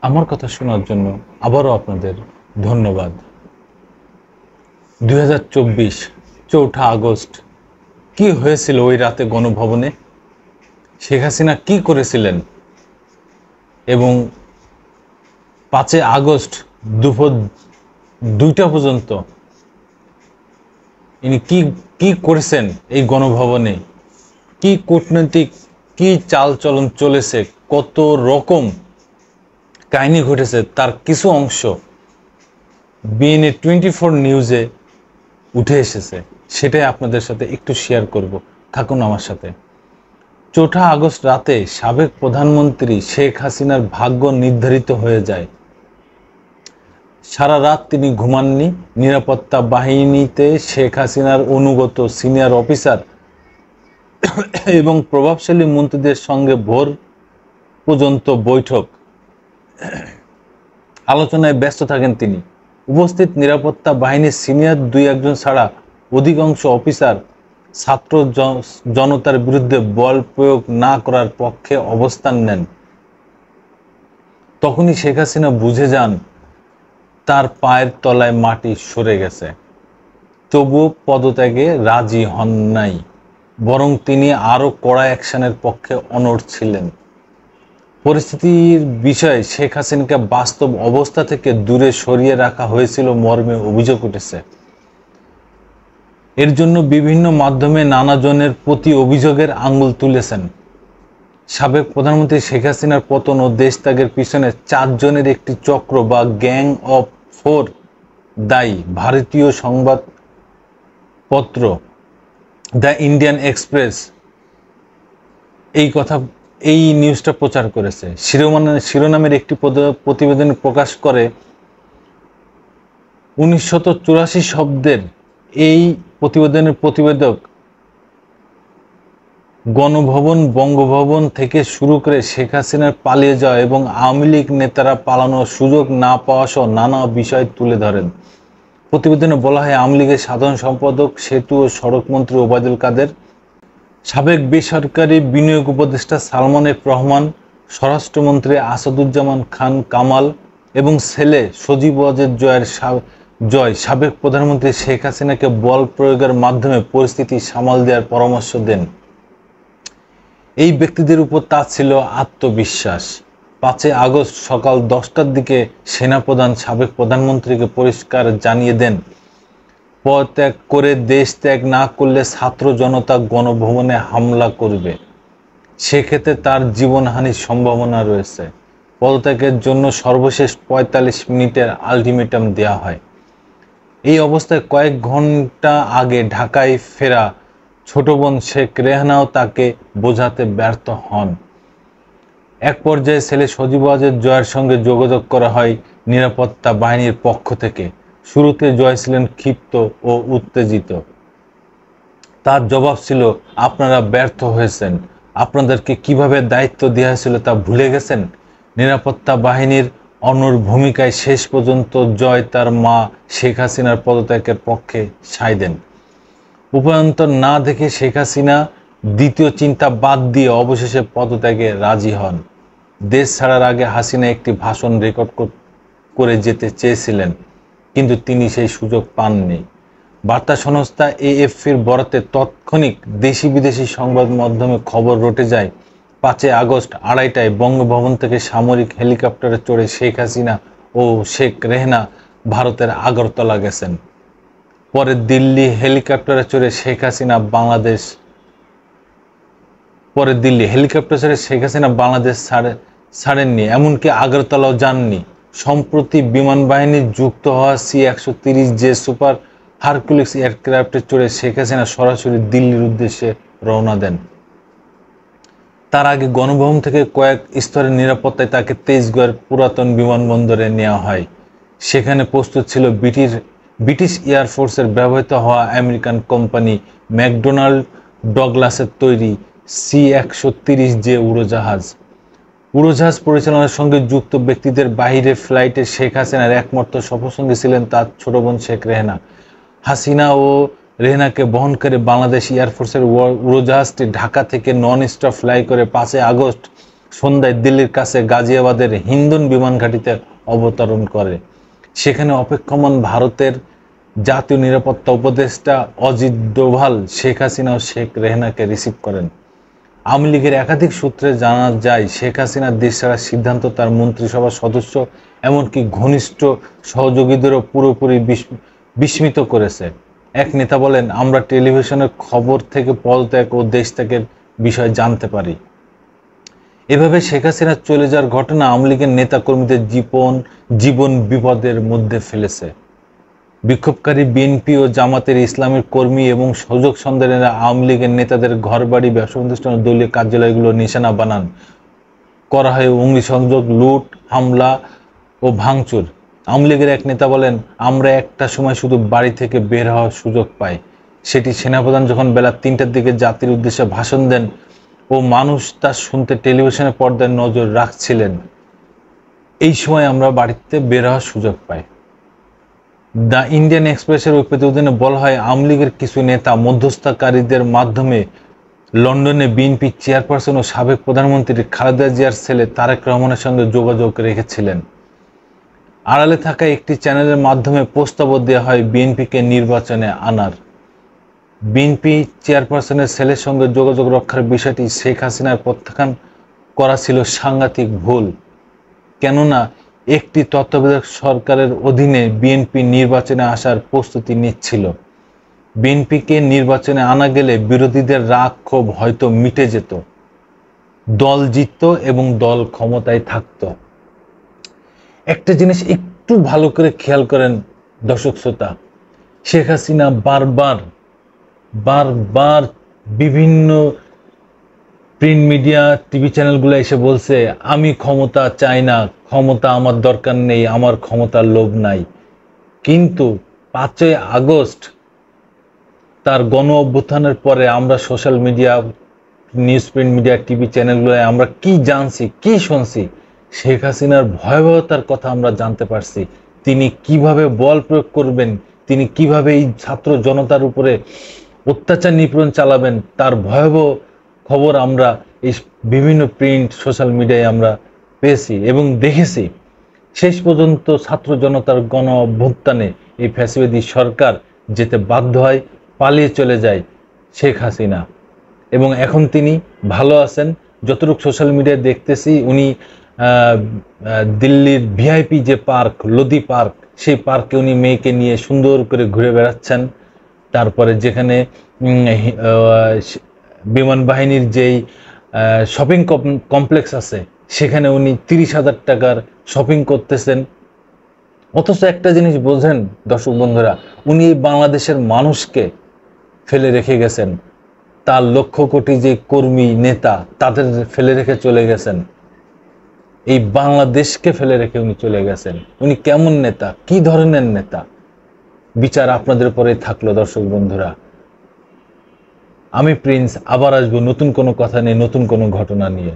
আমার কথা শোনার জন্য আবারও আপনাদের ধন্যবাদ। 2024 চৌঠা আগস্ট কি হয়েছিল ওই রাতে গণভবনে? শেখ হাসিনা কি করেছিলেন এবং 5 আগস্ট দুপুর 2টা পর্যন্ত ইনি কি কি করেছেন এই গণভবনে? কি কূটনৈতিক কি চালচলন চলেছে, কত রকম কাহিনী ঘটেছে তার কিছু অংশ বিএনএ 24 নিউজে উঠে এসেছে, সেটাই আপনাদের সাথে একটু শেয়ার করব। থাকুন আমার সাথে। 4 আগস্ট রাতে সাবেক প্রধানমন্ত্রী শেখ হাসিনার ভাগ্য নির্ধারিত হয়ে যায়। সারা রাত তিনি ঘুমাননি। নিরাপত্তা বাহিনীতে শেখ হাসিনার অনুগত সিনিয়র অফিসার এবং প্রভাবশালী মন্ত্রীদের সঙ্গে ভোর পর্যন্ত বৈঠক আলোচনায় ব্যস্ত থাকেন তিনি। উপস্থিত নিরাপত্তা বাহিনীর সিনিয়র 2-1 ছাড়া অধিকাংশ অফিসার ছাত্র জনতার বিরুদ্ধে বল প্রয়োগ না করার পক্ষে অবস্থান নেন। তখনই শেখ হাসিনা বুঝে যান তার পায়ের তলায় মাটি সরে গেছে। তবুও পদত্যাগে রাজি হন নাই, বরং তিনি আরো কড়া অ্যাকশনের পক্ষে অনড় ছিলেন। পরিস্থিতির বিষয়ে শেখ হাসিনাকে বাস্তব অবস্থা থেকে দূরে সরিয়ে রাখা হয়েছিল মর্মে অভিযোগ উঠেছে। এর জন্য বিভিন্ন মাধ্যমে নানা জনের প্রতি অভিযোগের আঙুল তুলেছেন। সাবেক প্রধানমন্ত্রী শেখ হাসিনার পতন ও দেশত্যাগের পিছনে 4 জনের একটি চক্র বা গ্যাং অফ 4 দায়ী। ভারতীয় সংবাদপত্র দ্য ইন্ডিয়ান এক্সপ্রেস এই নিউজটা প্রচার করেছে। শিরোনামের একটি প্রতিবেদন প্রকাশ করে 1984 শব্দের এই প্রতিবেদনের প্রতিবেদক গণভবন, বঙ্গভবন থেকে শুরু করে শেখ হাসিনার পালিয়ে যাওয়া এবং আওয়ামী লীগ নেতারা পালানোর সুযোগ না পাওয়া সহ নানা বিষয় তুলে ধরেন। প্রতিবেদনে বলা হয়, আওয়ামী লীগের সাধারণ সম্পাদক, সেতু ও সড়ক মন্ত্রী ওবায়দুল কাদের, সাবেক বেসরকারি বিনিয়োগ উপদেষ্টা সালমান এফ রহমান, স্বরাষ্ট্রমন্ত্রী আসাদুজ্জামান খান কামাল এবং ছেলে সজীব ওয়াজেদ জয় সাবেক প্রধানমন্ত্রী শেখ হাসিনাকে বল প্রয়োগের মাধ্যমে পরিস্থিতি সামাল দেওয়ার পরামর্শ দেন। এই ব্যক্তিদের উপর তার ছিল আত্মবিশ্বাস। 5 আগস্ট সকাল 10টার দিকে সেনাপ্রধান সাবেক প্রধানমন্ত্রীকে পরিষ্কার জানিয়ে দেন, পদত্যাগ করে দেশ ত্যাগ না করলে ছাত্র জনতা গণভবনে হামলা করবে। সেক্ষেত্রে তার জীবনহানির সম্ভাবনা রয়েছে। পদত্যাগের জন্য সর্বশেষ 45 মিনিটের আলটিমেটাম দেওয়া হয়। এই অবস্থায় কয়েক ঘন্টা আগে ঢাকায় ফেরা ছোট বোন শেখ রেহানাও তাকে বোঝাতে ব্যর্থ হন। এক পর্যায়ে ছেলে সজীব ওয়াজেদ জয়ের সঙ্গে যোগাযোগ করা হয় নিরাপত্তা বাহিনীর পক্ষ থেকে। শুরুতে জয় ছিলেন ক্ষিপ্ত ও উত্তেজিত। তার জবাব ছিল, আপনারা ব্যর্থ হয়েছেন। আপনাদেরকে কিভাবে দায়িত্ব দেওয়া হয়েছিল তা ভুলে গেছেন? নিরাপত্তা বাহিনীর অনড় ভূমিকায় শেষ পর্যন্ত জয় তার মা শেখ হাসিনার পদত্যাগের পক্ষে সায় দেন। উপায়ন্তর না দেখে শেখ হাসিনা দ্বিতীয় চিন্তা বাদ দিয়ে অবশেষে পদত্যাগে রাজি হন। দেশ ছাড়ার আগে হাসিনা একটি ভাষণ রেকর্ড করে যেতে চেয়েছিলেন, কিন্তু তিনি সেই সুযোগ পাননি। বার্তা সংস্থা এএফপির বরাতে তৎক্ষণিক দেশি বিদেশি সংবাদ মাধ্যমে খবর রটে যায়, 5 আগস্ট 2:30টায় বঙ্গভবন থেকে সামরিক হেলিকপ্টারে চড়ে শেখ হাসিনা ও শেখ রেহানা ভারতের আগরতলা গেছেন। পরে দিল্লি হেলিকপ্টারে চড়ে শেখ হাসিনা বাংলাদেশ ছাড়েননি, এমনকি আগরতলাও যাননি। সম্প্রতি বিমান বাহিনীর যুক্ত হওয়া C-130J সুপার হারকুলিস এয়ারক্রাফটে চড়ে শেখ হাসিনা সরাসরি দিল্লির উদ্দেশ্যে রওনা দেন। তার আগে গণভবন থেকে কয়েক স্তরের নিরাপত্তায় তাকে তেজগাঁওয়ের পুরাতন বিমানবন্দরে নেওয়া হয়। সেখানে প্রস্তুত ছিল ব্রিটিশ এয়ারফোর্সের ব্যবহৃত হওয়া আমেরিকান কোম্পানি ম্যাকডোনাল্ড ডগলাসের তৈরি C-130J উড়োজাহাজ। উড়োজাহাজ পরিচালনার সঙ্গে যুক্ত ব্যক্তিদের বাইরে ফ্লাইটে শেখ হাসিনার একমাত্র সফরসঙ্গী ছিলেন তার ছোট বোন শেখ রেহানা। হাসিনা ও রেহানাকে বহন করে বাংলাদেশ এয়ারফোর্সের উড়োজাহাজটি ঢাকা থেকে নন স্টপ ফ্লাই করে 5 আগস্ট সন্ধ্যায় দিল্লির কাছে গাজিয়াবাদের হিন্দন বিমান ঘাঁটিতে অবতরণ করে। সেখানে অপেক্ষমান ভারতের জাতীয় নিরাপত্তা উপদেষ্টা অজিত ডোভাল শেখ হাসিনা ও শেখ রেহানাকে রিসিভ করেন। আওয়ামী লীগের একাধিক সূত্রে জানা যায়, শেখ হাসিনার দেশ ছাড়ার সিদ্ধান্ত তার মন্ত্রিসভার সদস্য এমনকি ঘনিষ্ঠ সহযোগীদেরও পুরোপুরি বিস্মিত করেছে। এক নেতা বলেন, আমরা টেলিভিশনের খবর থেকে পদত্যাগ ও দেশ ত্যাগের বিষয় জানতে পারি। এভাবে শেখ হাসিনা চলে যাওয়ার ঘটনা আওয়ামী লীগের নেতাকর্মীদের জীবন বিপদের মধ্যে ফেলেছে। বিক্ষোভকারী বিএনপি ও জামাতের ইসলামের কর্মী এবং সুযোগ সন্ধানীরা আওয়ামী লীগের নেতাদের ঘরবাড়ি, ব্যবসা প্রতিষ্ঠান ও দলীয় কার্যালয়গুলো নিশানা বানান করা হয়। অগ্নিসংযোগ, লুট, হামলা ও ভাঙচুর। আওয়ামী লীগের এক নেতা বলেন, আমরা একটা সময় শুধু বাড়ি থেকে বের হওয়ার সুযোগ পাই, সেটি সেনাপ্রধান যখন বেলা 3টার দিকে জাতির উদ্দেশ্যে ভাষণ দেন ও মানুষ তা শুনতে টেলিভিশনের পর্দায় নজর রাখছিলেন। এই সময় আমরা বাড়িতে বের হওয়ার সুযোগ পাই। দ্য ইন্ডিয়ান এক্সপ্রেসের ওই প্রতিবেদনে বলা হয়, আওয়ামী লীগের কিছু নেতা মধ্যস্থতাকারীদের মাধ্যমে লন্ডনে বিএনপি চেয়ারপারসন ও সাবেক প্রধানমন্ত্রী খালেদা জিয়ার ছেলে তারেক রহমানের সঙ্গে যোগাযোগ রেখেছিলেন। আড়ালে থাকা একটি চ্যানেলের মাধ্যমে প্রস্তাবও দেওয়া হয় বিএনপিকে নির্বাচনে আনার। বিএনপি চেয়ারপারসনের ছেলের সঙ্গে যোগাযোগ রক্ষার বিষয়টি শেখ হাসিনার প্রত্যাখ্যান করা ছিল সাংঘাতিক ভুল। কেননা একটি তত্ত্বাবধায়ক সরকারের অধীনে বিএনপি নির্বাচনে আসার প্রস্তুতি নিচ্ছিল। বিএনপিকে নির্বাচনে আনা গেলে বিরোধীদের রাগ ক্ষোভ হয়তো মিটে যেত, দল জিতত এবং দল ক্ষমতায় থাকত। একটা জিনিস একটু ভালো করে খেয়াল করেন দর্শক শ্রোতা, শেখ হাসিনা বারবার বিভিন্ন প্রিন্ট মিডিয়া, টিভি চ্যানেলগুলো এসে বলছে, আমি ক্ষমতা চাই না, ক্ষমতা আমার দরকার নেই, আমার ক্ষমতার লোভ নাই। কিন্তু 5ই আগস্ট তার গণ অভ্যুত্থানের পরে আমরা social media, news print media, TV চ্যানেলগুলোয় আমরা কি জানছি, কি শুনছি, শেখ হাসিনার ভয়াবহতার কথা আমরা জানতে পারছি। তিনি কিভাবে বল প্রয়োগ করবেন, তিনি কিভাবে এই ছাত্র জনতার উপরে অত্যাচার নিপীড়ন চালাবেন, তার ভয়াবহ খবর আমরা এই বিভিন্ন প্রিন্ট সোশ্যাল মিডিয়ায় আমরা পেয়েছি এবং দেখেছি। শেষ পর্যন্ত ছাত্র জনতার গণ অভ্যুত্থানে এই ফ্যাসিবাদী সরকার যেতে বাধ্য হয়, পালিয়ে চলে যায় শেখ হাসিনা। এবং এখন তিনি ভালো আছেন, যতটুকু সোশ্যাল মিডিয়ায় দেখতেছি উনি দিল্লির ভিআইপি যে পার্ক, লোদি পার্ক, সেই পার্কে উনি মেয়েকে নিয়ে সুন্দর করে ঘুরে বেড়াচ্ছেন। তারপরে যেখানে বিমান বাহিনীর যেই শপিং কমপ্লেক্স আছে সেখানে উনি 30,000 টাকার শপিং করতেছেন। অথচ একটা জিনিস বোঝেন দর্শক বন্ধুরা, উনি বাংলাদেশের মানুষকে ফেলে রেখে গেছেন, তার লক্ষ কোটি যে কর্মী নেতা তাদের ফেলে রেখে চলে গেছেন, এই বাংলাদেশকে ফেলে রেখে উনি চলে গেছেন। উনি কেমন নেতা, কি ধরনের নেতা, বিচার আপনাদের উপরে থাকলো দর্শক বন্ধুরা। আমি প্রিন্স আবার আসবো নতুন কোনো কথা নিয়ে, নতুন কোনো ঘটনা নিয়ে।